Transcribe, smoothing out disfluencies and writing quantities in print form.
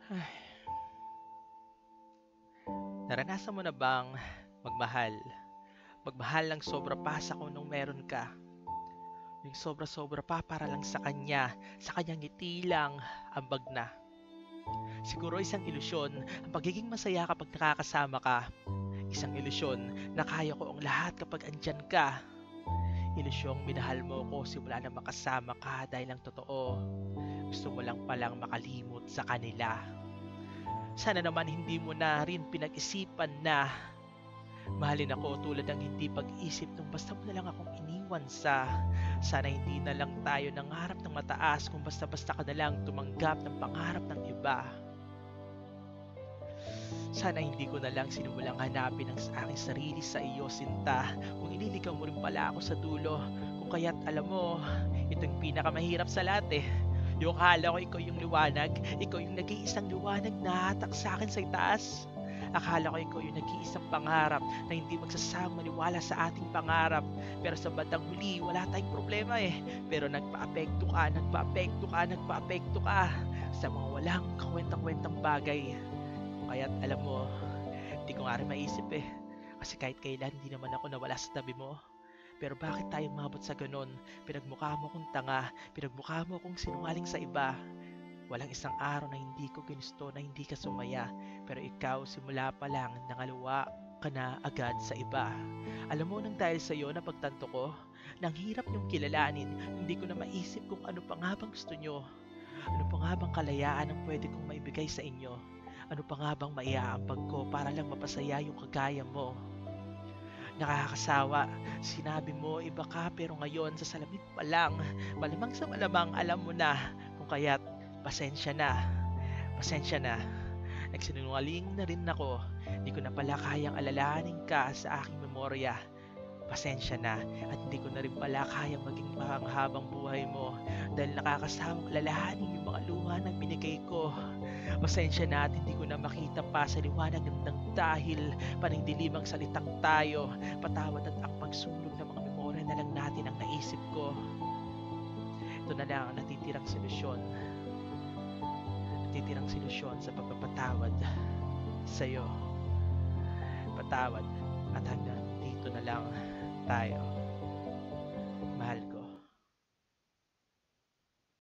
Ay, naranasan mo na bang magmahal? Magmahal ng sobra pa sa kung nung meron ka. Yung sobra-sobra pa para lang sa kanyang ngiti lang, ambag na. Siguro isang ilusyon ang pagiging masaya kapag nakakasama ka. Isang ilusyon na kaya ko ang lahat kapag andyan ka. Ilusyong minahal mo ko simula na makasama ka dahil ang totoo. Gusto mo lang palang makalimot sa kanila. Sana naman hindi mo na rin pinag-isipan na mahalin ako tulad ng hindi pag-isip nung basta mo na lang akong iniwan sa sana hindi na lang tayo nangarap ng mataas kung basta-basta ka na lang tumanggap ng pangarap ng iba. Sana hindi ko na lang sinimulang hanapin ang aking sarili sa iyo, sinta. Kung iniligaw mo rin pala ako sa dulo. Kung kaya't alam mo, ito yung pinakamahirap sa lahat eh. Yung akala ko ikaw yung liwanag, ikaw yung nag-iisang liwanag na hatak sa akin sa itaas. Akala ko ikaw yung nag-iisang pangarap na hindi magsasama maniwala sa ating pangarap. Pero sa bandang huli, wala tayong problema eh. Pero nagpa-apekto ka sa mga walang kakwentang-kwentang bagay. Kaya't alam mo, hindi ko nga rin maisip eh. Kasi kahit kailan hindi naman ako nawala sa tabi mo. Pero bakit tayo umabot sa ganun? Pinagmukha mo kong tanga, pinagmukha mo kong sinungaling sa iba. Walang isang araw na hindi ko ginusto na hindi ka sumaya. Pero ikaw simula pa lang nangaluwa ka na agad sa iba. Alam mo nang dahil sa iyo na pagtanto ko, nang hirap niyong kilalanin, hindi ko na maisip kung ano pa nga bang gusto niyo. Ano pa nga bang kalayaan ang pwede kong maibigay sa inyo? Ano pa nga bang maiaambag ko para lang mapasaya yung kagaya mo? Nakakasawa, sinabi mo iba ka pero ngayon sa salamin pa lang, malamang sa malamang alam mo na kung kaya't pasensya na, pasensya na. Nagsinungaling na rin ako, di ko na pala kayang alalahanin ka sa aking memorya. Pasensya na at hindi ko na rin pala kayang maging manghabang buhay mo dahil nakakasawang alalahanin yung mga luha na binigay ko. Pasensya na at hindi ko na makita pa sa liwanag ng dahil paningdilimang salitang tayo. Patawad at ang pagsulog ng mga memorya na lang natin ang naisip ko. Ito na lang ang natitirang solusyon sa pagpapatawad sa'yo. Patawad at hanggang dito na lang tayo.